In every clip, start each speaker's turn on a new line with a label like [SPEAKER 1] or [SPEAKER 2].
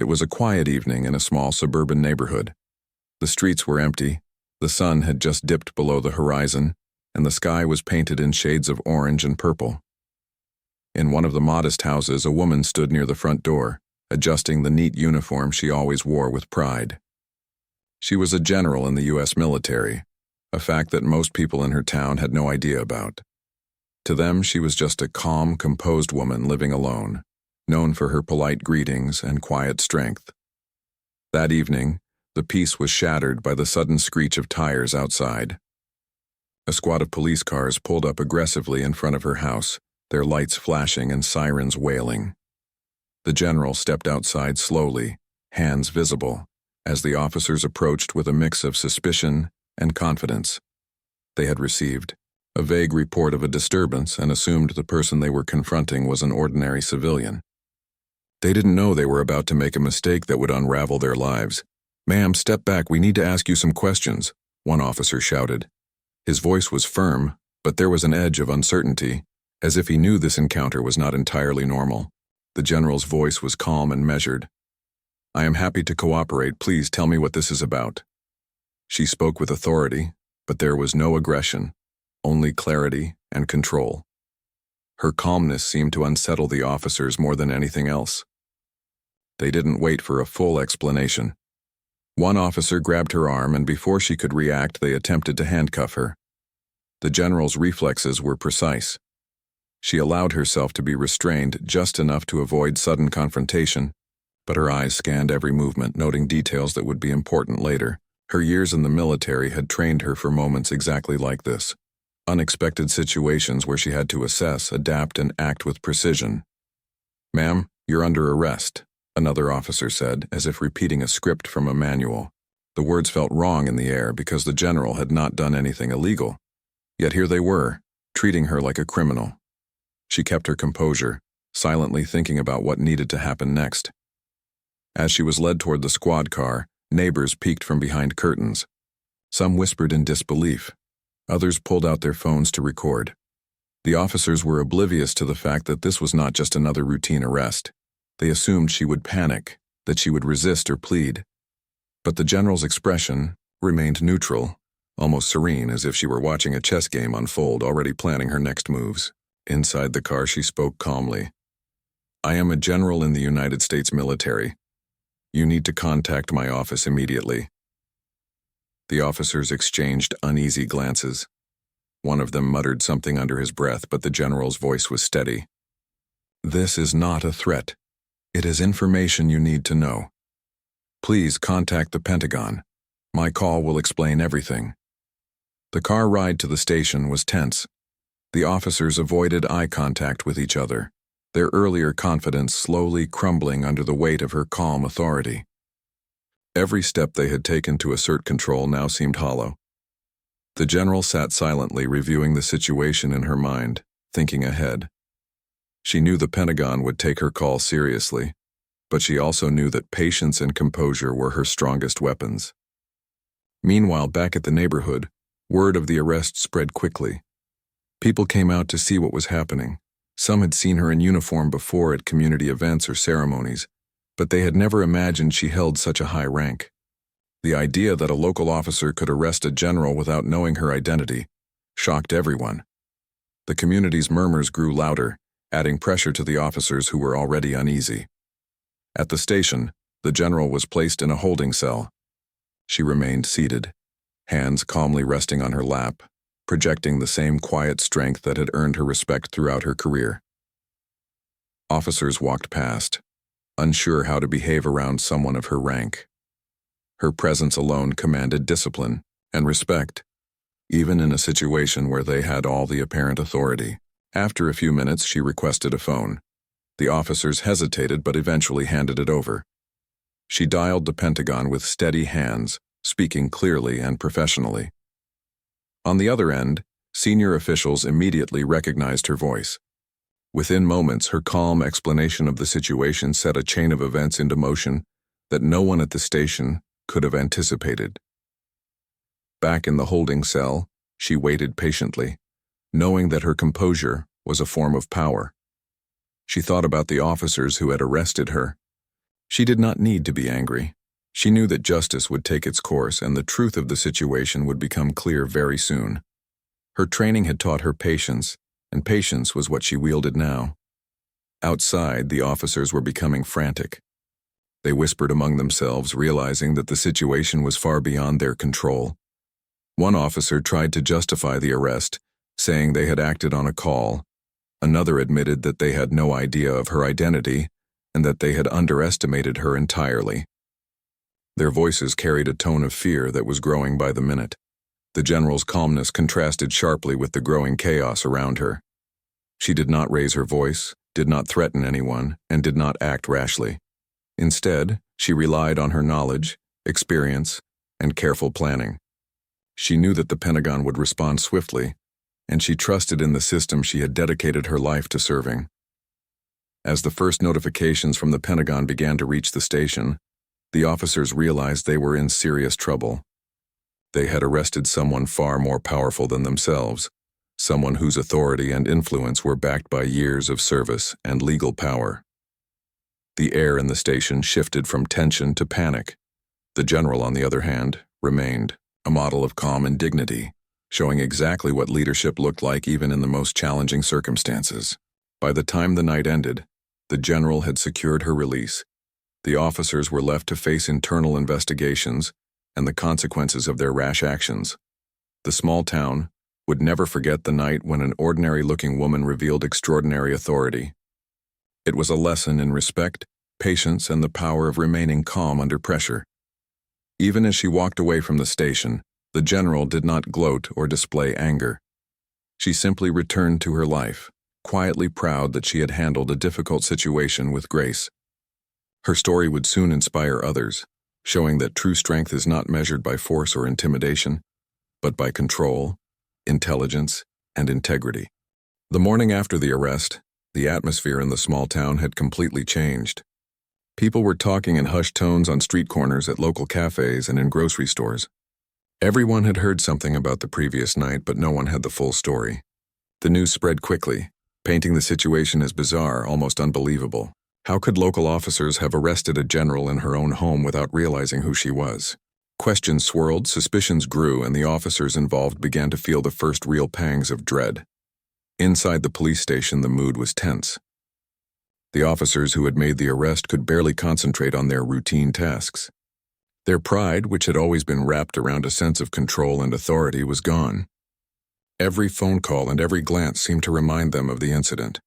[SPEAKER 1] It was a quiet evening in a small suburban neighborhood. The streets were empty, the sun had just dipped below the horizon, and the sky was painted in shades of orange and purple. In one of the modest houses, a woman stood near the front door, adjusting the neat uniform she always wore with pride. She was a general in the U.S. military, a fact that most people in her town had no idea about. To them, she was just a calm, composed woman living alone, known for her polite greetings and quiet strength. That evening, the peace was shattered by the sudden screech of tires outside. A squad of police cars pulled up aggressively in front of her house, their lights flashing and sirens wailing. The general stepped outside slowly, hands visible, as the officers approached with a mix of suspicion and confidence. They had received a vague report of a disturbance and assumed the person they were confronting was an ordinary civilian. They didn't know they were about to make a mistake that would unravel their lives. "Ma'am, step back, we need to ask you some questions," one officer shouted. His voice was firm, but there was an edge of uncertainty, as if he knew this encounter was not entirely normal. The general's voice was calm and measured. "I am happy to cooperate. Please tell me what this is about." She spoke with authority, but there was no aggression, only clarity and control. Her calmness seemed to unsettle the officers more than anything else. They didn't wait for a full explanation. One officer grabbed her arm, and before she could react, they attempted to handcuff her. The general's reflexes were precise. She allowed herself to be restrained just enough to avoid sudden confrontation, but her eyes scanned every movement, noting details that would be important later. Her years in the military had trained her for moments exactly like this. Unexpected situations where she had to assess, adapt, and act with precision. "Ma'am, you're under arrest," another officer said, as if repeating a script from a manual. The words felt wrong in the air because the general had not done anything illegal. Yet here they were, treating her like a criminal. She kept her composure, silently thinking about what needed to happen next. As she was led toward the squad car, neighbors peeked from behind curtains. Some whispered in disbelief. Others pulled out their phones to record. The officers were oblivious to the fact that this was not just another routine arrest. They assumed she would panic, that she would resist or plead. But the general's expression remained neutral, almost serene, as if she were watching a chess game unfold, already planning her next moves. Inside the car, she spoke calmly. "I am a general in the United States military. You need to contact my office immediately." The officers exchanged uneasy glances. One of them muttered something under his breath, but the general's voice was steady. "This is not a threat. It is information you need to know. Please contact the Pentagon. My call will explain everything." The car ride to the station was tense. The officers avoided eye contact with each other, their earlier confidence slowly crumbling under the weight of her calm authority. Every step they had taken to assert control now seemed hollow. The general sat silently, reviewing the situation in her mind, thinking ahead. She knew the Pentagon would take her call seriously, but she also knew that patience and composure were her strongest weapons. Meanwhile, back at the neighborhood, word of the arrest spread quickly. People came out to see what was happening. Some had seen her in uniform before at community events or ceremonies, but they had never imagined she held such a high rank. The idea that a local officer could arrest a general without knowing her identity shocked everyone. The community's murmurs grew louder, adding pressure to the officers who were already uneasy. At the station, the general was placed in a holding cell. She remained seated, hands calmly resting on her lap, projecting the same quiet strength that had earned her respect throughout her career. Officers walked past, unsure how to behave around someone of her rank. Her presence alone commanded discipline and respect, even in a situation where they had all the apparent authority. After a few minutes, she requested a phone. The officers hesitated but eventually handed it over. She dialed the Pentagon with steady hands, speaking clearly and professionally. On the other end, senior officials immediately recognized her voice. Within moments, her calm explanation of the situation set a chain of events into motion that no one at the station could have anticipated. Back in the holding cell, she waited patiently, knowing that her composure was a form of power. She thought about the officers who had arrested her. She did not need to be angry. She knew that justice would take its course and the truth of the situation would become clear very soon. Her training had taught her patience, and patience was what she wielded now. Outside, the officers were becoming frantic. They whispered among themselves, realizing that the situation was far beyond their control. One officer tried to justify the arrest, saying they had acted on a call. Another admitted that they had no idea of her identity and that they had underestimated her entirely. Their voices carried a tone of fear that was growing by the minute. The general's calmness contrasted sharply with the growing chaos around her. She did not raise her voice, did not threaten anyone, and did not act rashly. Instead, she relied on her knowledge, experience, and careful planning. She knew that the Pentagon would respond swiftly, and she trusted in the system she had dedicated her life to serving. As the first notifications from the Pentagon began to reach the station, the officers realized they were in serious trouble. They had arrested someone far more powerful than themselves, someone whose authority and influence were backed by years of service and legal power. The air in the station shifted from tension to panic. The general, on the other hand, remained a model of calm and dignity, showing exactly what leadership looked like even in the most challenging circumstances. By the time the night ended, the general had secured her release. The officers were left to face internal investigations and the consequences of their rash actions. The small town would never forget the night when an ordinary-looking woman revealed extraordinary authority. It was a lesson in respect, patience, and the power of remaining calm under pressure. Even as she walked away from the station, the general did not gloat or display anger. She simply returned to her life, quietly proud that she had handled a difficult situation with grace. Her story would soon inspire others, showing that true strength is not measured by force or intimidation, but by control, intelligence, and integrity. The morning after the arrest, the atmosphere in the small town had completely changed. People were talking in hushed tones on street corners, at local cafes, and in grocery stores. Everyone had heard something about the previous night, but no one had the full story. The news spread quickly, painting the situation as bizarre, almost unbelievable. How could local officers have arrested a general in her own home without realizing who she was? Questions swirled, suspicions grew, and the officers involved began to feel the first real pangs of dread. Inside the police station, the mood was tense. The officers who had made the arrest could barely concentrate on their routine tasks. Their pride, which had always been wrapped around a sense of control and authority, was gone. Every phone call and every glance seemed to remind them of the incident.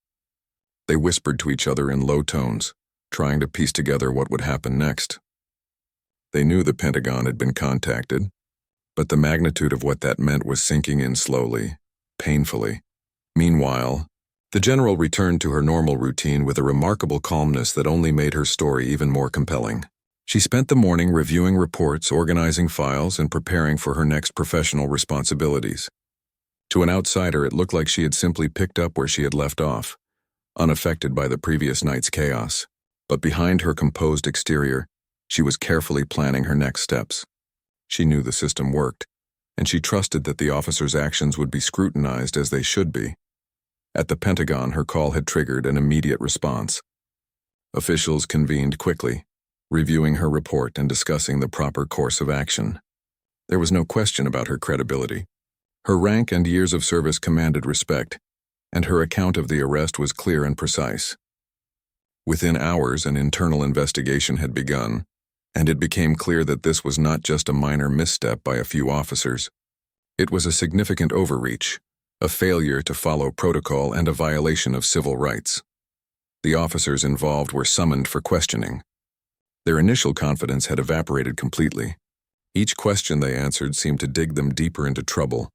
[SPEAKER 1] They whispered to each other in low tones, trying to piece together what would happen next. They knew the Pentagon had been contacted, but the magnitude of what that meant was sinking in slowly, painfully. Meanwhile, the general returned to her normal routine with a remarkable calmness that only made her story even more compelling. She spent the morning reviewing reports, organizing files, and preparing for her next professional responsibilities. To an outsider, it looked like she had simply picked up where she had left off, unaffected by the previous night's chaos. But behind her composed exterior, she was carefully planning her next steps. She knew the system worked, and she trusted that the officers' actions would be scrutinized as they should be. At the Pentagon, her call had triggered an immediate response. Officials convened quickly, reviewing her report and discussing the proper course of action. There was no question about her credibility. Her rank and years of service commanded respect, and her account of the arrest was clear and precise. Within hours, an internal investigation had begun, and it became clear that this was not just a minor misstep by a few officers. It was a significant overreach, a failure to follow protocol, and a violation of civil rights. The officers involved were summoned for questioning. Their initial confidence had evaporated completely. Each question they answered seemed to dig them deeper into trouble.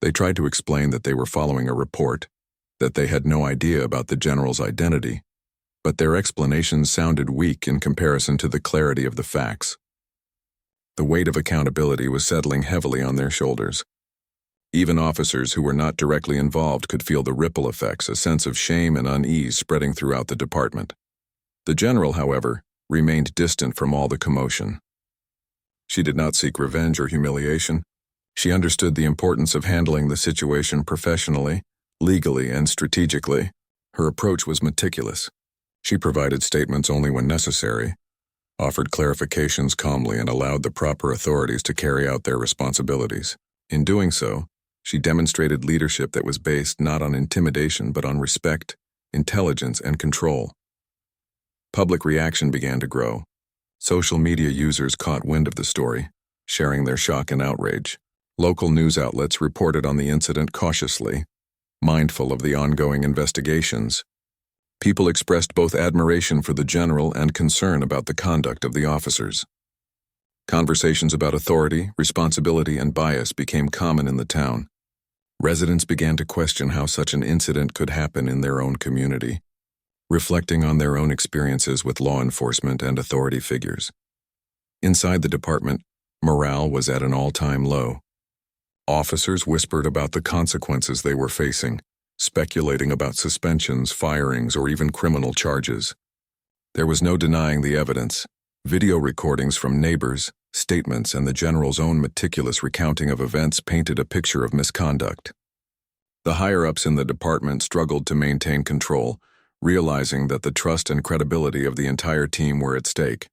[SPEAKER 1] They tried to explain that they were following a report, that they had no idea about the general's identity, but their explanations sounded weak in comparison to the clarity of the facts. The weight of accountability was settling heavily on their shoulders. Even officers who were not directly involved could feel the ripple effects, a sense of shame and unease spreading throughout the department. The general, however, remained distant from all the commotion. She did not seek revenge or humiliation. She understood the importance of handling the situation professionally, legally, and strategically. Her approach was meticulous. She provided statements only when necessary, offered clarifications calmly, and allowed the proper authorities to carry out their responsibilities. In doing so, she demonstrated leadership that was based not on intimidation but on respect, intelligence, and control. Public reaction began to grow. Social media users caught wind of the story, sharing their shock and outrage. Local news outlets reported on the incident cautiously, mindful of the ongoing investigations. People expressed both admiration for the general and concern about the conduct of the officers. Conversations about authority, responsibility, and bias became common in the town. Residents began to question how such an incident could happen in their own community, reflecting on their own experiences with law enforcement and authority figures. Inside the department, morale was at an all-time low. Officers whispered about the consequences they were facing, speculating about suspensions, firings, or even criminal charges. There was no denying the evidence. Video recordings from neighbors, statements, and the general's own meticulous recounting of events painted a picture of misconduct. The higher-ups in the department struggled to maintain control, realizing that the trust and credibility of the entire team were at stake.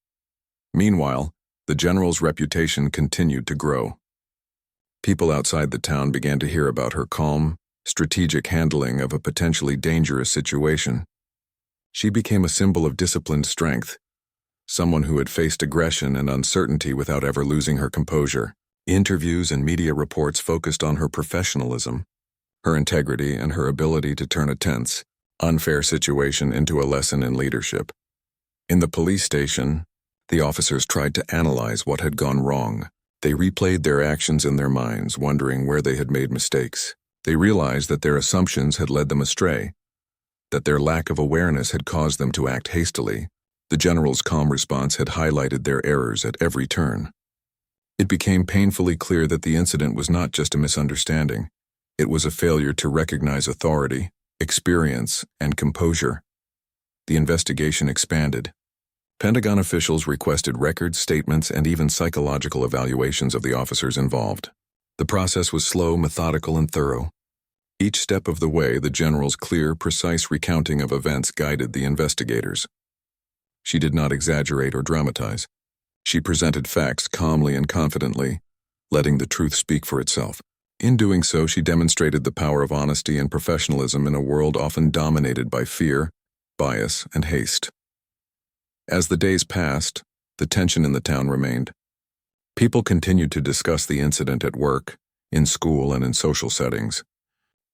[SPEAKER 1] Meanwhile, the general's reputation continued to grow. People outside the town began to hear about her calm, strategic handling of a potentially dangerous situation. She became a symbol of disciplined strength, someone who had faced aggression and uncertainty without ever losing her composure. Interviews and media reports focused on her professionalism, her integrity, and her ability to turn a tense, unfair situation into a lesson in leadership. In the police station, the officers tried to analyze what had gone wrong. They replayed their actions in their minds, wondering where they had made mistakes. They realized that their assumptions had led them astray, that their lack of awareness had caused them to act hastily. The general's calm response had highlighted their errors at every turn. It became painfully clear that the incident was not just a misunderstanding. It was a failure to recognize authority, experience, and composure. The investigation expanded. Pentagon officials requested records, statements, and even psychological evaluations of the officers involved. The process was slow, methodical, and thorough. Each step of the way, the general's clear, precise recounting of events guided the investigators. She did not exaggerate or dramatize. She presented facts calmly and confidently, letting the truth speak for itself. In doing so, she demonstrated the power of honesty and professionalism in a world often dominated by fear, bias, and haste. As the days passed, the tension in the town remained. People continued to discuss the incident at work, in school, and in social settings.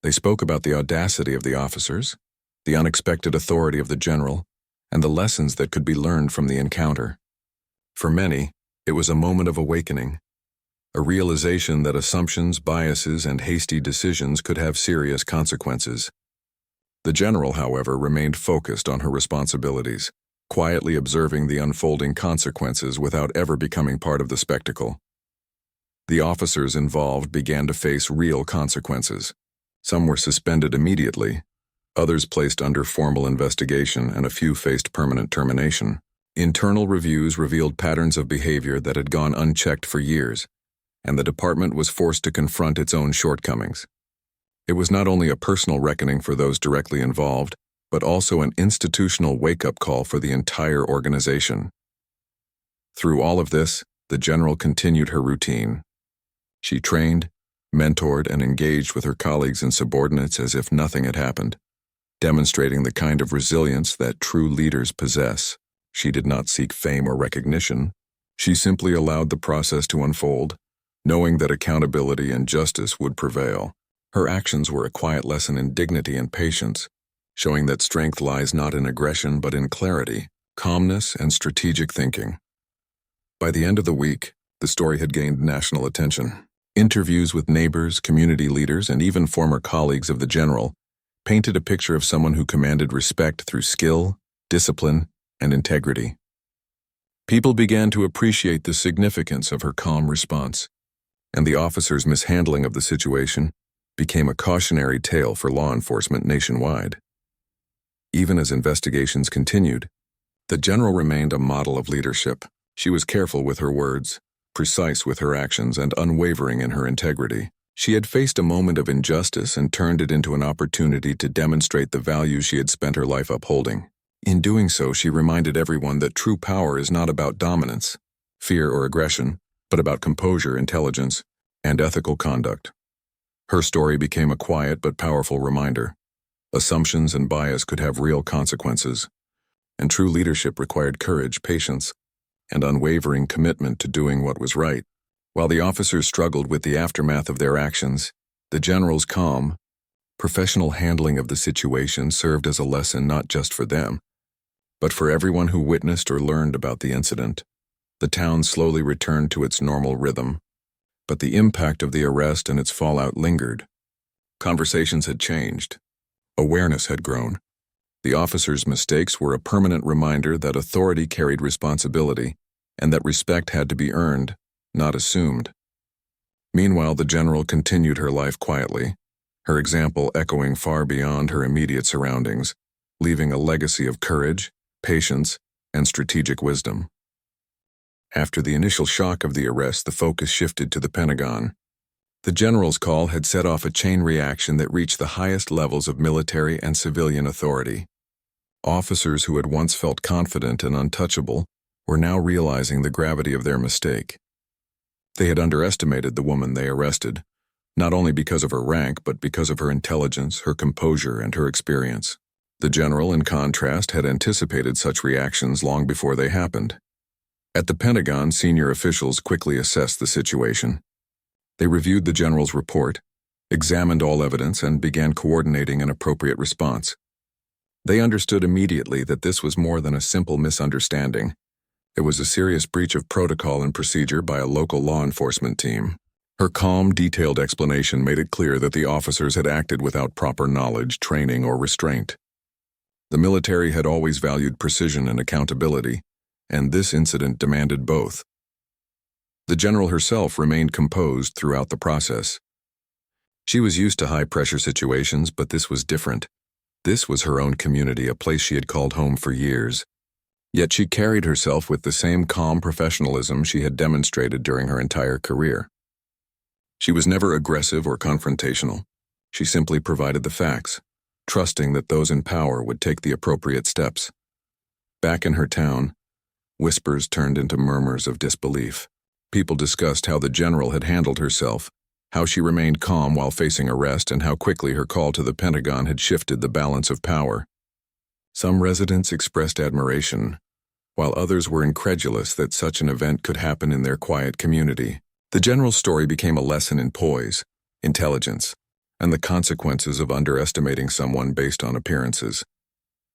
[SPEAKER 1] They spoke about the audacity of the officers, the unexpected authority of the general, and the lessons that could be learned from the encounter. For many, it was a moment of awakening, a realization that assumptions, biases, and hasty decisions could have serious consequences. The general, however, remained focused on her responsibilities, quietly observing the unfolding consequences without ever becoming part of the spectacle. The officers involved began to face real consequences. Some were suspended immediately, others placed under formal investigation, and a few faced permanent termination. Internal reviews revealed patterns of behavior that had gone unchecked for years, and the department was forced to confront its own shortcomings. It was not only a personal reckoning for those directly involved, but also an institutional wake-up call for the entire organization. Through all of this, the general continued her routine. She trained, mentored, and engaged with her colleagues and subordinates as if nothing had happened, demonstrating the kind of resilience that true leaders possess. She did not seek fame or recognition. She simply allowed the process to unfold, knowing that accountability and justice would prevail. Her actions were a quiet lesson in dignity and patience, showing that strength lies not in aggression but in clarity, calmness, and strategic thinking. By the end of the week, the story had gained national attention. Interviews with neighbors, community leaders, and even former colleagues of the general painted a picture of someone who commanded respect through skill, discipline, and integrity. People began to appreciate the significance of her calm response, and the officers' mishandling of the situation became a cautionary tale for law enforcement nationwide. Even as investigations continued, the general remained a model of leadership. She was careful with her words, precise with her actions, and unwavering in her integrity. She had faced a moment of injustice and turned it into an opportunity to demonstrate the values she had spent her life upholding. In doing so, she reminded everyone that true power is not about dominance, fear, or aggression, but about composure, intelligence, and ethical conduct. Her story became a quiet but powerful reminder. Assumptions and bias could have real consequences, and true leadership required courage, patience, and unwavering commitment to doing what was right. While the officers struggled with the aftermath of their actions, the general's calm, professional handling of the situation served as a lesson not just for them, but for everyone who witnessed or learned about the incident. The town slowly returned to its normal rhythm, but the impact of the arrest and its fallout lingered. Conversations had changed. Awareness had grown. The officers' mistakes were a permanent reminder that authority carried responsibility and that respect had to be earned, not assumed. Meanwhile, the general continued her life quietly, her example echoing far beyond her immediate surroundings, leaving a legacy of courage, patience, and strategic wisdom. After the initial shock of the arrest, the focus shifted to the Pentagon. The general's call had set off a chain reaction that reached the highest levels of military and civilian authority. Officers who had once felt confident and untouchable were now realizing the gravity of their mistake. They had underestimated the woman they arrested, not only because of her rank, but because of her intelligence, her composure, and her experience. The general, in contrast, had anticipated such reactions long before they happened. At the Pentagon, senior officials quickly assessed the situation. They reviewed the general's report, examined all evidence, and began coordinating an appropriate response. They understood immediately that this was more than a simple misunderstanding. It was a serious breach of protocol and procedure by a local law enforcement team. Her calm, detailed explanation made it clear that the officers had acted without proper knowledge, training, or restraint. The military had always valued precision and accountability, and this incident demanded both. The general herself remained composed throughout the process. She was used to high-pressure situations, but this was different. This was her own community, a place she had called home for years. Yet she carried herself with the same calm professionalism she had demonstrated during her entire career. She was never aggressive or confrontational. She simply provided the facts, trusting that those in power would take the appropriate steps. Back in her town, whispers turned into murmurs of disbelief. People discussed how the general had handled herself, how she remained calm while facing arrest, and how quickly her call to the Pentagon had shifted the balance of power. Some residents expressed admiration, while others were incredulous that such an event could happen in their quiet community. The general's story became a lesson in poise, intelligence, and the consequences of underestimating someone based on appearances.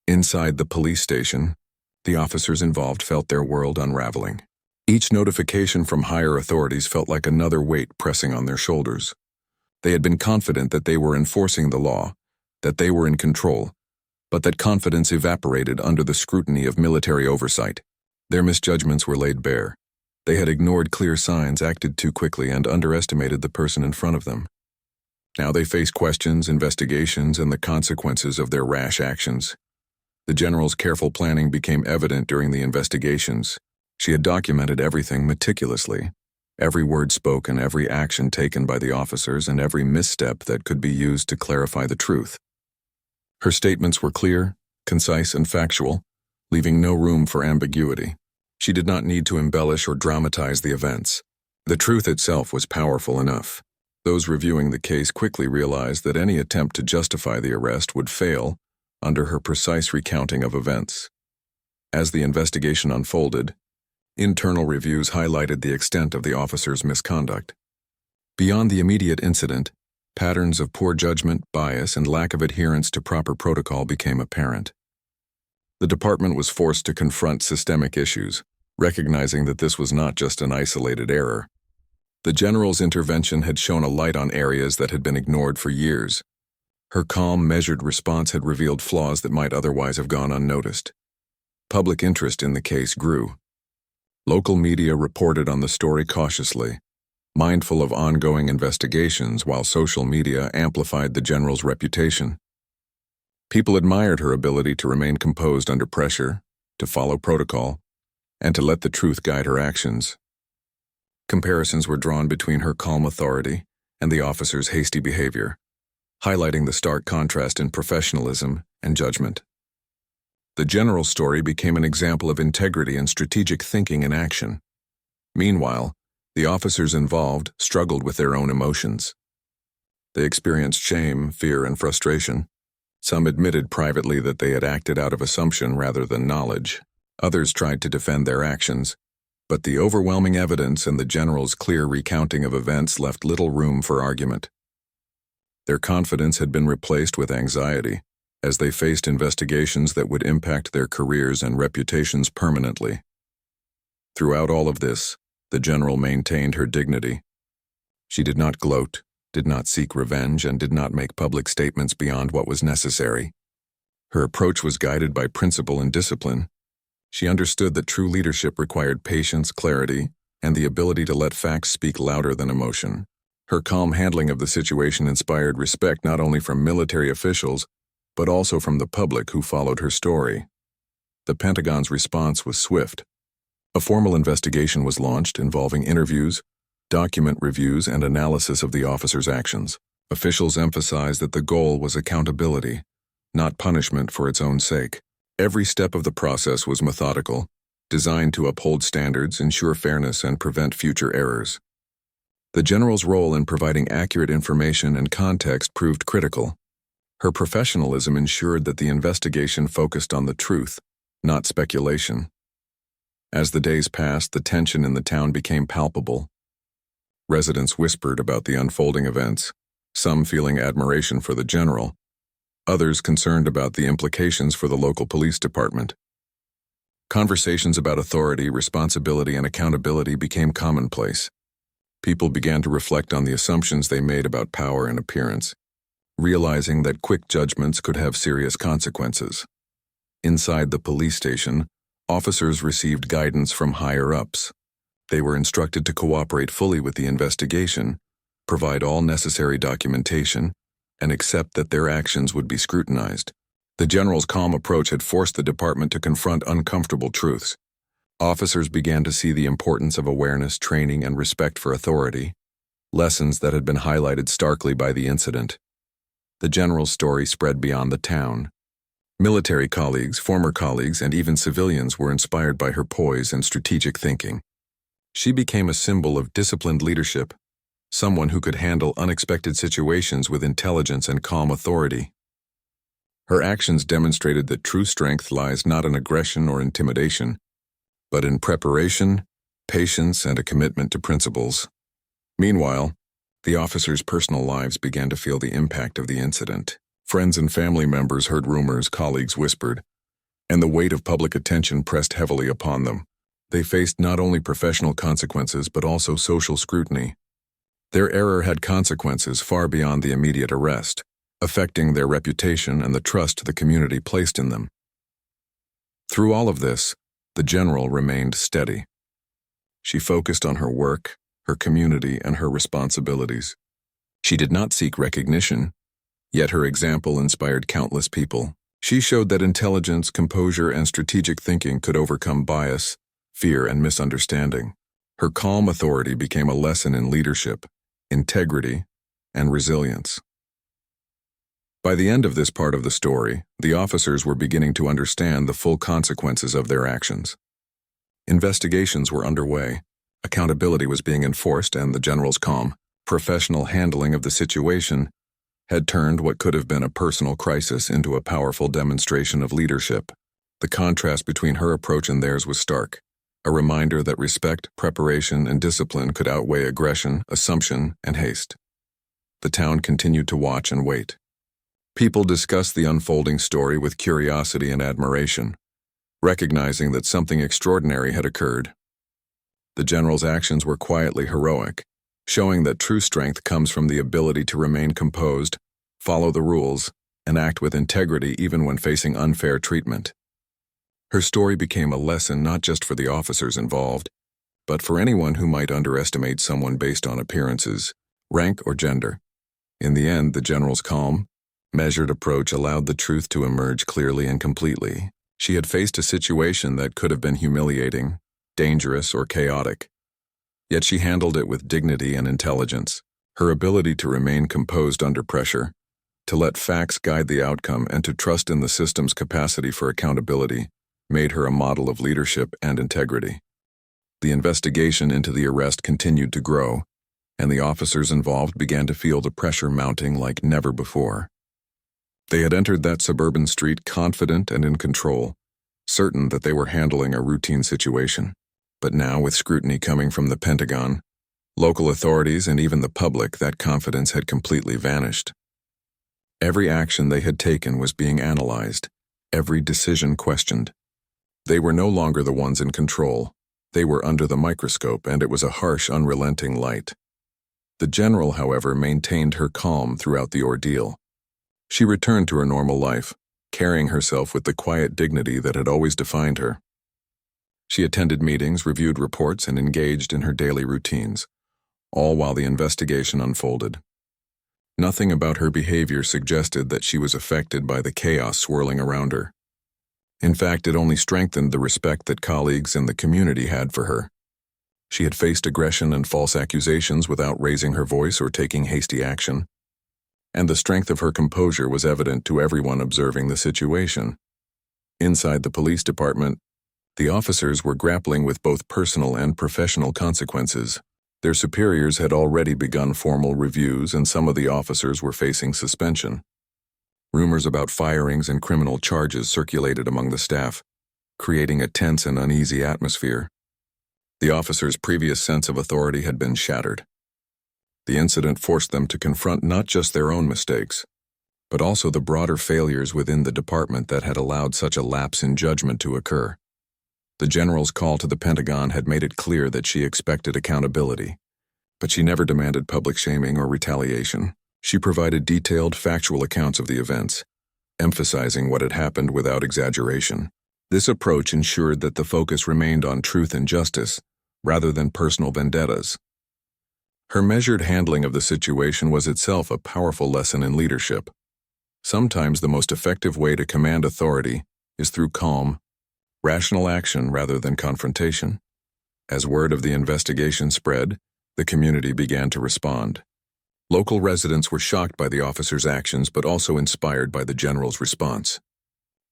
[SPEAKER 1] Inside the police station, the officers involved felt their world unraveling. Each notification from higher authorities felt like another weight pressing on their shoulders. They had been confident that they were enforcing the law, that they were in control, but that confidence evaporated under the scrutiny of military oversight. Their misjudgments were laid bare. They had ignored clear signs, acted too quickly, and underestimated the person in front of them. Now they faced questions, investigations, and the consequences of their rash actions. The general's careful planning became evident during the investigations. She had documented everything meticulously, every word spoken, every action taken by the officers, and every misstep that could be used to clarify the truth. Her statements were clear, concise, and factual, leaving no room for ambiguity. She did not need to embellish or dramatize the events. The truth itself was powerful enough. Those reviewing the case quickly realized that any attempt to justify the arrest would fail under her precise recounting of events. As the investigation unfolded, internal reviews highlighted the extent of the officers' misconduct. Beyond the immediate incident, patterns of poor judgment, bias, and lack of adherence to proper protocol became apparent. The department was forced to confront systemic issues, recognizing that this was not just an isolated error. The general's intervention had shone a light on areas that had been ignored for years. Her calm, measured response had revealed flaws that might otherwise have gone unnoticed. Public interest in the case grew. Local media reported on the story cautiously, mindful of ongoing investigations, while social media amplified the general's reputation. People admired her ability to remain composed under pressure, to follow protocol, and to let the truth guide her actions. Comparisons were drawn between her calm authority and the officer's hasty behavior, highlighting the stark contrast in professionalism and judgment. The general story became an example of integrity and strategic thinking in action. Meanwhile, the officers involved struggled with their own emotions. They experienced shame, fear, and frustration. Some admitted privately that they had acted out of assumption rather than knowledge. Others tried to defend their actions, but the overwhelming evidence and the general's clear recounting of events left little room for argument. Their confidence had been replaced with anxiety, as they faced investigations that would impact their careers and reputations permanently. Throughout all of this, the general maintained her dignity. She did not gloat, did not seek revenge, and did not make public statements beyond what was necessary. Her approach was guided by principle and discipline. She understood that true leadership required patience, clarity, and the ability to let facts speak louder than emotion. Her calm handling of the situation inspired respect not only from military officials, but also from the public who followed her story. The Pentagon's response was swift. A formal investigation was launched involving interviews, document reviews, and analysis of the officer's actions. Officials emphasized that the goal was accountability, not punishment for its own sake. Every step of the process was methodical, designed to uphold standards, ensure fairness, and prevent future errors. The general's role in providing accurate information and context proved critical. Her professionalism ensured that the investigation focused on the truth, not speculation. As the days passed, the tension in the town became palpable. Residents whispered about the unfolding events, some feeling admiration for the general, others concerned about the implications for the local police department. Conversations about authority, responsibility, and accountability became commonplace. People began to reflect on the assumptions they made about power and appearance, realizing that quick judgments could have serious consequences. Inside the police station, officers received guidance from higher-ups. They were instructed to cooperate fully with the investigation, provide all necessary documentation, and accept that their actions would be scrutinized. The general's calm approach had forced the department to confront uncomfortable truths. Officers began to see the importance of awareness, training, and respect for authority, lessons that had been highlighted starkly by the incident. The general's story spread beyond the town. Military colleagues, former colleagues, and even civilians were inspired by her poise and strategic thinking. She became a symbol of disciplined leadership, someone who could handle unexpected situations with intelligence and calm authority. Her actions demonstrated that true strength lies not in aggression or intimidation, but in preparation, patience, and a commitment to principles. Meanwhile, the officers' personal lives began to feel the impact of the incident. Friends and family members heard rumors, colleagues whispered, and the weight of public attention pressed heavily upon them. They faced not only professional consequences but also social scrutiny. Their error had consequences far beyond the immediate arrest, affecting their reputation and the trust the community placed in them. Through all of this, the general remained steady. She focused on her work, her community, and her responsibilities. She did not seek recognition, yet her example inspired countless people. She showed that intelligence, composure, and strategic thinking could overcome bias, fear, and misunderstanding. Her calm authority became a lesson in leadership, integrity, and resilience. By the end of this part of the story, the officers were beginning to understand the full consequences of their actions. Investigations were underway, accountability was being enforced, and the general's calm, professional handling of the situation had turned what could have been a personal crisis into a powerful demonstration of leadership. The contrast between her approach and theirs was stark, a reminder that respect, preparation, and discipline could outweigh aggression, assumption, and haste. The town continued to watch and wait. People discussed the unfolding story with curiosity and admiration, recognizing that something extraordinary had occurred. The general's actions were quietly heroic, showing that true strength comes from the ability to remain composed, follow the rules, and act with integrity even when facing unfair treatment. Her story became a lesson not just for the officers involved, but for anyone who might underestimate someone based on appearances, rank, or gender. In the end, the general's calm, measured approach allowed the truth to emerge clearly and completely. She had faced a situation that could have been humiliating, dangerous, or chaotic. Yet she handled it with dignity and intelligence. Her ability to remain composed under pressure, To let facts guide the outcome and to trust in the system's capacity for accountability made her a model of leadership and integrity. The investigation into the arrest continued to grow, and the officers involved began to feel the pressure mounting like never before. They had entered that suburban street confident and in control, certain that they were handling a routine situation. But now, with scrutiny coming from the Pentagon, local authorities, and even the public, that confidence had completely vanished. Every action they had taken was being analyzed, every decision questioned. They were no longer the ones in control. They were under the microscope, and it was a harsh, unrelenting light. The general, however, maintained her calm throughout the ordeal. She returned to her normal life, carrying herself with the quiet dignity that had always defined her. She attended meetings, reviewed reports, and engaged in her daily routines, all while the investigation unfolded. Nothing about her behavior suggested that she was affected by the chaos swirling around her. In fact, it only strengthened the respect that colleagues and the community had for her. She had faced aggression and false accusations without raising her voice or taking hasty action, and the strength of her composure was evident to everyone observing the situation. Inside the police department, the officers were grappling with both personal and professional consequences. Their superiors had already begun formal reviews, and some of the officers were facing suspension. Rumors about firings and criminal charges circulated among the staff, creating a tense and uneasy atmosphere. The officers' previous sense of authority had been shattered. The incident forced them to confront not just their own mistakes, but also the broader failures within the department that had allowed such a lapse in judgment to occur. The general's call to the Pentagon had made it clear that she expected accountability, but she never demanded public shaming or retaliation. She provided detailed, factual accounts of the events, emphasizing what had happened without exaggeration. This approach ensured that the focus remained on truth and justice, rather than personal vendettas. Her measured handling of the situation was itself a powerful lesson in leadership. Sometimes the most effective way to command authority is through calm, rational action rather than confrontation. As word of the investigation spread, the community began to respond. Local residents were shocked by the officers' actions but also inspired by the general's response.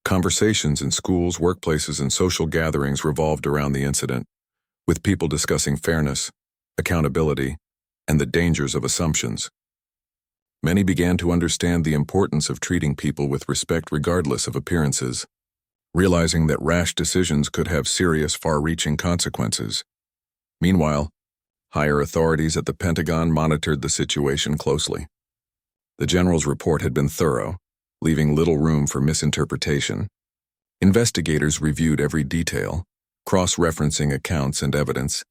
[SPEAKER 1] Conversations in schools, workplaces, and social gatherings revolved around the incident, with people discussing fairness, accountability, and the dangers of assumptions. Many began to understand the importance of treating people with respect regardless of appearances, realizing that rash decisions could have serious, far-reaching consequences. Meanwhile, higher authorities at the Pentagon monitored the situation closely. The general's report had been thorough, leaving little room for misinterpretation. Investigators reviewed every detail, cross-referencing accounts and evidence,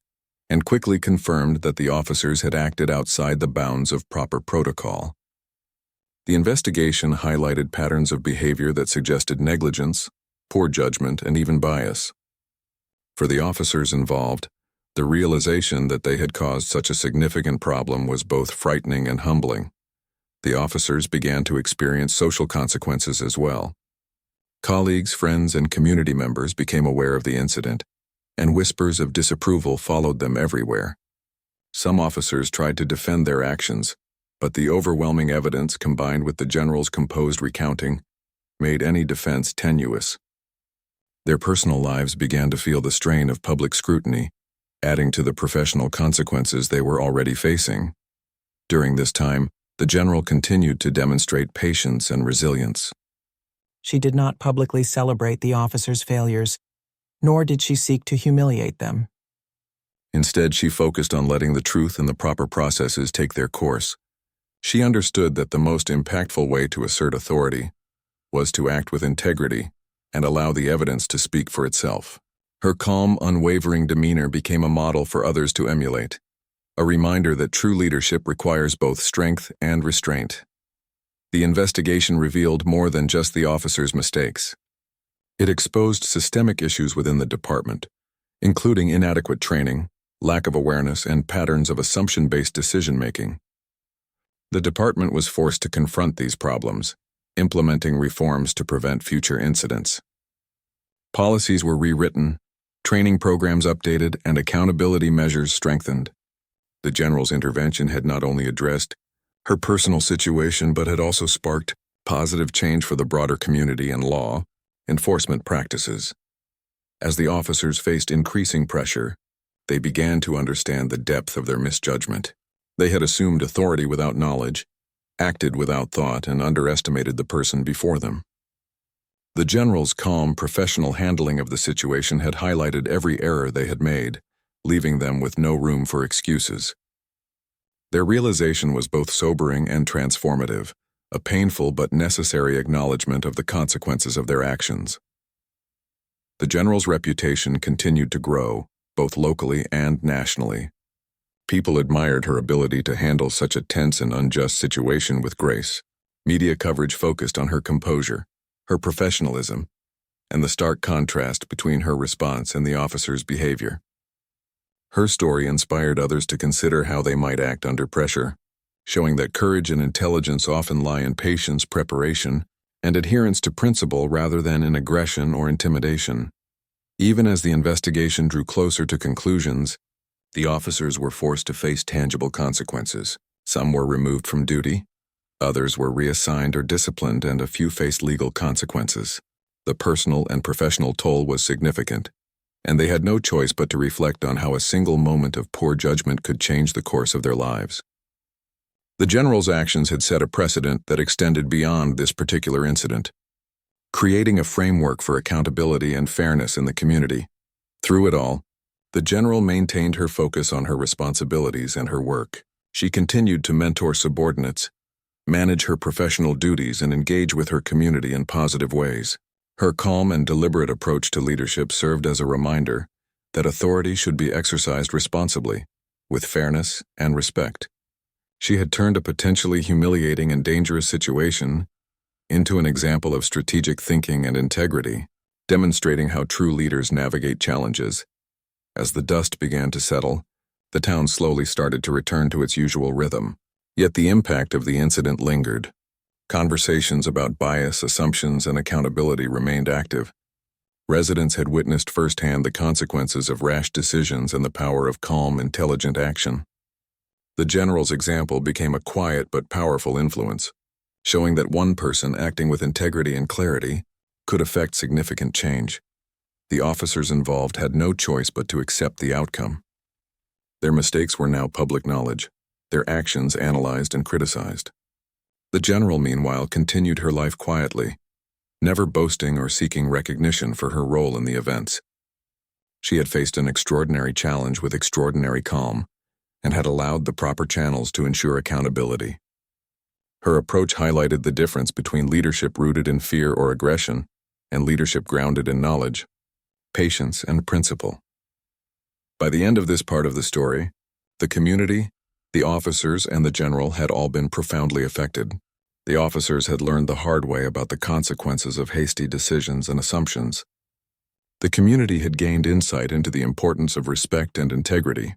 [SPEAKER 1] and quickly confirmed that the officers had acted outside the bounds of proper protocol. The investigation highlighted patterns of behavior that suggested negligence, poor judgment, and even bias. For the officers involved, the realization that they had caused such a significant problem was both frightening and humbling. The officers began to experience social consequences as well. Colleagues, friends, and community members became aware of the incident, and whispers of disapproval followed them everywhere. Some officers tried to defend their actions, but the overwhelming evidence combined with the general's composed recounting made any defense tenuous. Their personal lives began to feel the strain of public scrutiny, adding to the professional consequences they were already facing. During this time, the general continued to demonstrate patience and resilience.
[SPEAKER 2] She did not publicly celebrate the officers' failures, nor did she seek to humiliate them.
[SPEAKER 1] Instead, she focused on letting the truth and the proper processes take their course. She understood that the most impactful way to assert authority was to act with integrity and allow the evidence to speak for itself. Her calm, unwavering demeanor became a model for others to emulate, a reminder that true leadership requires both strength and restraint. The investigation revealed more than just the officers' mistakes. It exposed systemic issues within the department, including inadequate training, lack of awareness, and patterns of assumption-based decision-making. The department was forced to confront these problems, implementing reforms to prevent future incidents. Policies were rewritten, training programs updated, and accountability measures strengthened. The general's intervention had not only addressed her personal situation, but had also sparked positive change for the broader community and law enforcement practices. As the officers faced increasing pressure, they began to understand the depth of their misjudgment. They had assumed authority without knowledge, acted without thought, and underestimated the person before them. The general's calm, professional handling of the situation had highlighted every error they had made, leaving them with no room for excuses. Their realization was both sobering and transformative, a painful but necessary acknowledgement of the consequences of their actions. The general's reputation continued to grow, both locally and nationally. People admired her ability to handle such a tense and unjust situation with grace. Media coverage focused on her composure, her professionalism, and the stark contrast between her response and the officer's behavior. Her story inspired others to consider how they might act under pressure, showing that courage and intelligence often lie in patience, preparation, and adherence to principle rather than in aggression or intimidation. Even as the investigation drew closer to conclusions, the officers were forced to face tangible consequences. Some were removed from duty, others were reassigned or disciplined, and a few faced legal consequences. The personal and professional toll was significant, and they had no choice but to reflect on how a single moment of poor judgment could change the course of their lives. The general's actions had set a precedent that extended beyond this particular incident, creating a framework for accountability and fairness in the community. Through it all, the general maintained her focus on her responsibilities and her work. She continued to mentor subordinates, manage her professional duties, and engage with her community in positive ways. Her calm and deliberate approach to leadership served as a reminder that authority should be exercised responsibly, with fairness and respect. She had turned a potentially humiliating and dangerous situation into an example of strategic thinking and integrity, demonstrating how true leaders navigate challenges. As the dust began to settle, the town slowly started to return to its usual rhythm. Yet the impact of the incident lingered. Conversations about bias, assumptions, and accountability remained active. Residents had witnessed firsthand the consequences of rash decisions and the power of calm, intelligent action. The general's example became a quiet but powerful influence, showing that one person acting with integrity and clarity could affect significant change. The officers involved had no choice but to accept the outcome. Their mistakes were now public knowledge, their actions analyzed and criticized. The general, meanwhile, continued her life quietly, never boasting or seeking recognition for her role in the events. She had faced an extraordinary challenge with extraordinary calm, and had allowed the proper channels to ensure accountability. Her approach highlighted the difference between leadership rooted in fear or aggression and leadership grounded in knowledge, patience, and principle. By the end of this part of the story, the community, the officers, and the general had all been profoundly affected. The officers had learned the hard way about the consequences of hasty decisions and assumptions. The community had gained insight into the importance of respect and integrity.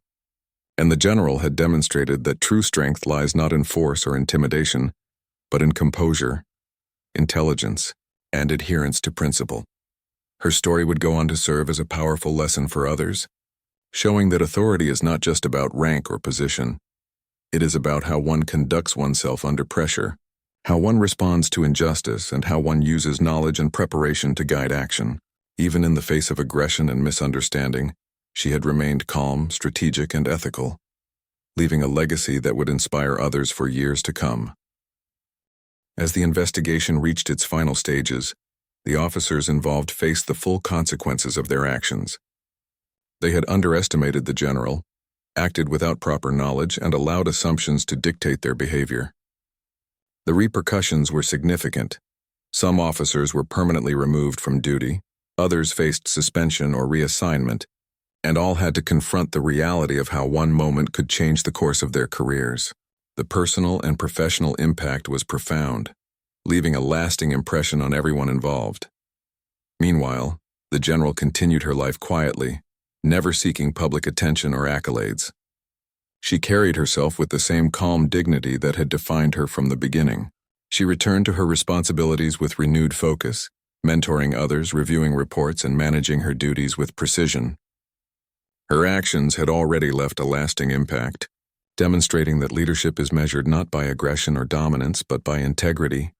[SPEAKER 1] And the general had demonstrated that true strength lies not in force or intimidation, but in composure, intelligence, and adherence to principle. Her story would go on to serve as a powerful lesson for others, showing that authority is not just about rank or position. It is about how one conducts oneself under pressure, how one responds to injustice, and how one uses knowledge and preparation to guide action. Even in the face of aggression and misunderstanding, she had remained calm, strategic, and ethical, leaving a legacy that would inspire others for years to come. As the investigation reached its final stages, the officers involved faced the full consequences of their actions. They had underestimated the general, acted without proper knowledge, and allowed assumptions to dictate their behavior. The repercussions were significant. Some officers were permanently removed from duty, others faced suspension or reassignment, and all had to confront the reality of how one moment could change the course of their careers. The personal and professional impact was profound, leaving a lasting impression on everyone involved. Meanwhile, the general continued her life quietly, never seeking public attention or accolades. She carried herself with the same calm dignity that had defined her from the beginning. She returned to her responsibilities with renewed focus, mentoring others, reviewing reports, and managing her duties with precision. Her actions had already left a lasting impact, demonstrating that leadership is measured not by aggression or dominance, but by integrity,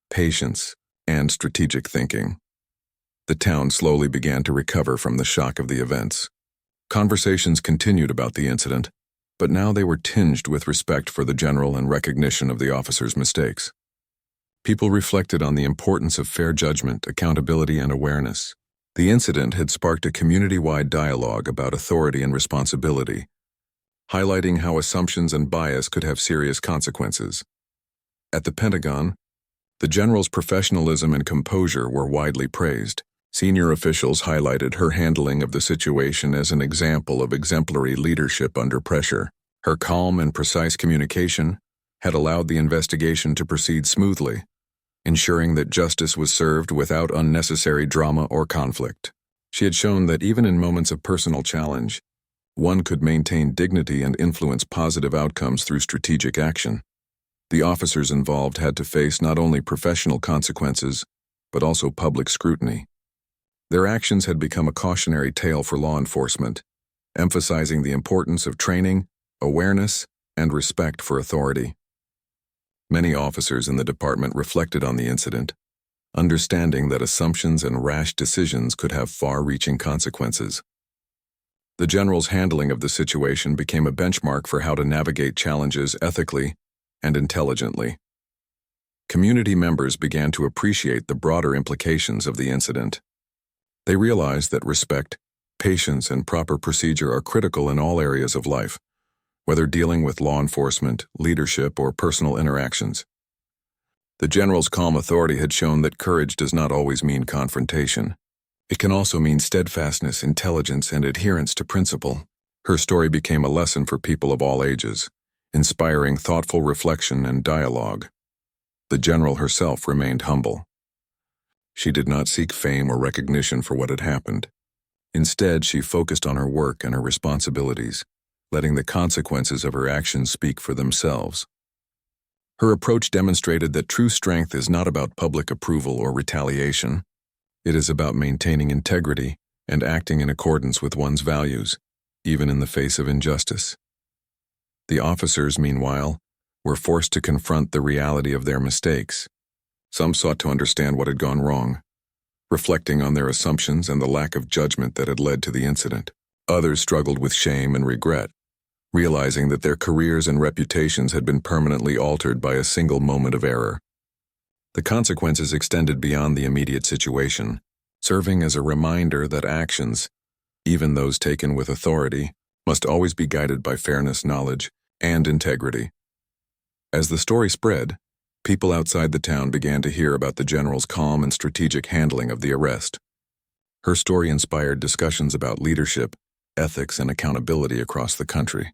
[SPEAKER 1] patience, and strategic thinking. The town slowly began to recover from the shock of the events. Conversations continued about the incident, but now they were tinged with respect for the general and recognition of the officer's mistakes. People reflected on the importance of fair judgment, accountability, and awareness. The incident had sparked a community-wide dialogue about authority and responsibility, highlighting how assumptions and bias could have serious consequences. At the Pentagon, the general's professionalism and composure were widely praised. Senior officials highlighted her handling of the situation as an example of exemplary leadership under pressure. Her calm and precise communication had allowed the investigation to proceed smoothly, ensuring that justice was served without unnecessary drama or conflict. She had shown that even in moments of personal challenge, one could maintain dignity and influence positive outcomes through strategic action. The officers involved had to face not only professional consequences, but also public scrutiny. Their actions had become a cautionary tale for law enforcement, emphasizing the importance of training, awareness, and respect for authority. Many officers in the department reflected on the incident, understanding that assumptions and rash decisions could have far-reaching consequences. The general's handling of the situation became a benchmark for how to navigate challenges ethically and intelligently. Community members began to appreciate the broader implications of the incident. They realized that respect, patience, and proper procedure are critical in all areas of life, whether dealing with law enforcement, leadership, or personal interactions. The general's calm authority had shown that courage does not always mean confrontation. It can also mean steadfastness, intelligence, and adherence to principle. Her story became a lesson for people of all ages, inspiring thoughtful reflection and dialogue. The general herself remained humble. She did not seek fame or recognition for what had happened. Instead, she focused on her work and her responsibilities, letting the consequences of her actions speak for themselves. Her approach demonstrated that true strength is not about public approval or retaliation. It is about maintaining integrity and acting in accordance with one's values, even in the face of injustice. The officers, meanwhile, were forced to confront the reality of their mistakes. Some sought to understand what had gone wrong, reflecting on their assumptions and the lack of judgment that had led to the incident. Others struggled with shame and regret, realizing that their careers and reputations had been permanently altered by a single moment of error. The consequences extended beyond the immediate situation, serving as a reminder that actions, even those taken with authority, must always be guided by fairness, knowledge, and integrity. As the story spread, people outside the town began to hear about the general's calm and strategic handling of the arrest. Her story inspired discussions about leadership, ethics, and accountability across the country.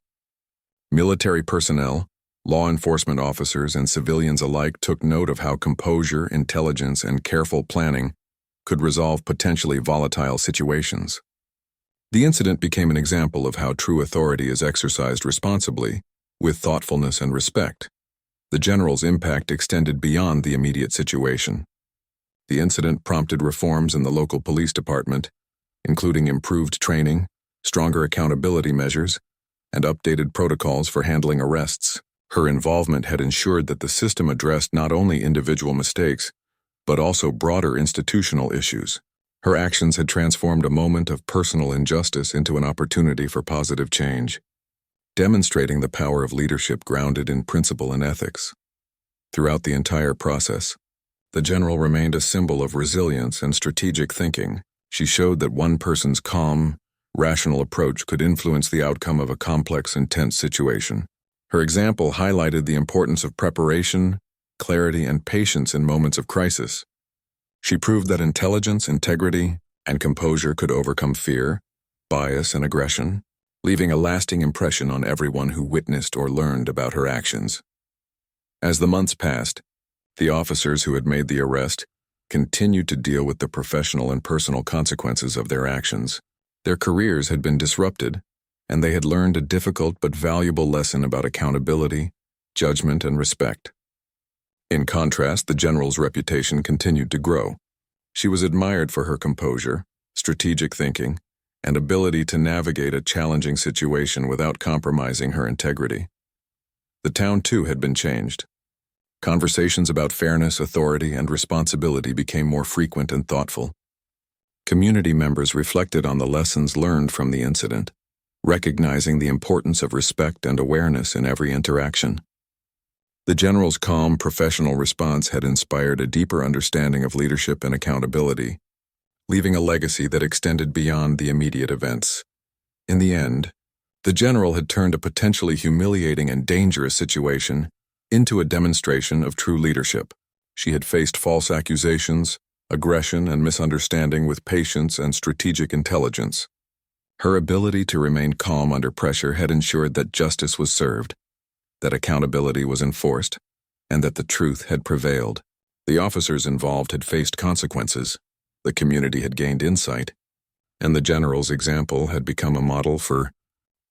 [SPEAKER 1] Military personnel, law enforcement officers, and civilians alike took note of how composure, intelligence, and careful planning could resolve potentially volatile situations. The incident became an example of how true authority is exercised responsibly, with thoughtfulness and respect. The general's impact extended beyond the immediate situation. The incident prompted reforms in the local police department, including improved training, stronger accountability measures, and updated protocols for handling arrests. Her involvement had ensured that the system addressed not only individual mistakes, but also broader institutional issues. Her actions had transformed a moment of personal injustice into an opportunity for positive change, demonstrating the power of leadership grounded in principle and ethics. Throughout the entire process, the general remained a symbol of resilience and strategic thinking. She showed that one person's calm, rational approach could influence the outcome of a complex and tense situation. Her example highlighted the importance of preparation, clarity, and patience in moments of crisis. She proved that intelligence, integrity, and composure could overcome fear, bias, and aggression, leaving a lasting impression on everyone who witnessed or learned about her actions. As the months passed, the officers who had made the arrest continued to deal with the professional and personal consequences of their actions. Their careers had been disrupted, and they had learned a difficult but valuable lesson about accountability, judgment, and respect. In contrast, the general's reputation continued to grow. She was admired for her composure, strategic thinking, and ability to navigate a challenging situation without compromising her integrity. The town, too, had been changed. Conversations about fairness, authority, and responsibility became more frequent and thoughtful. Community members reflected on the lessons learned from the incident, recognizing the importance of respect and awareness in every interaction. The general's calm, professional response had inspired a deeper understanding of leadership and accountability, leaving a legacy that extended beyond the immediate events. In the end, the general had turned a potentially humiliating and dangerous situation into a demonstration of true leadership. She had faced false accusations, aggression, and misunderstanding with patience and strategic intelligence. Her ability to remain calm under pressure had ensured that justice was served, that accountability was enforced, and that the truth had prevailed. The officers involved had faced consequences, the community had gained insight, and the general's example had become a model for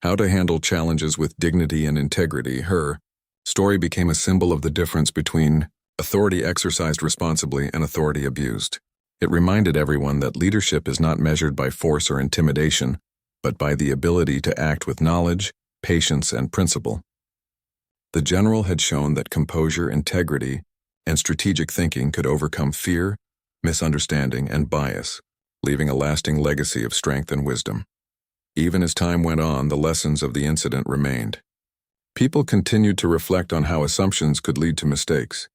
[SPEAKER 1] how to handle challenges with dignity and integrity. Her story became a symbol of the difference between authority exercised responsibly and authority abused. It reminded everyone that leadership is not measured by force or intimidation, but by the ability to act with knowledge, patience, and principle. The general had shown that composure, integrity, and strategic thinking could overcome fear, misunderstanding, and bias, leaving a lasting legacy of strength and wisdom. Even as time went on, the lessons of the incident remained. People continued to reflect on how assumptions could lead to mistakes,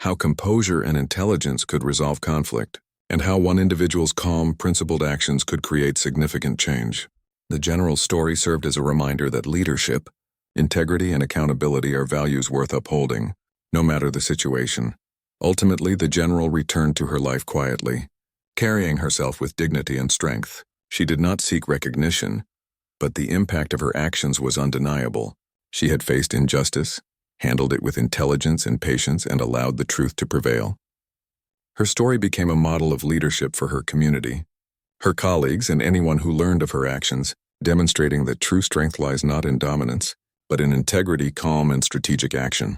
[SPEAKER 1] how composure and intelligence could resolve conflict, and how one individual's calm, principled actions could create significant change. The general's story served as a reminder that leadership, integrity, and accountability are values worth upholding, no matter the situation. Ultimately, the general returned to her life quietly, carrying herself with dignity and strength. She did not seek recognition, but the impact of her actions was undeniable. She had faced injustice, handled it with intelligence and patience, and allowed the truth to prevail. Her story became a model of leadership for her community, her colleagues, and anyone who learned of her actions, demonstrating that true strength lies not in dominance, but in integrity, calm, and strategic action.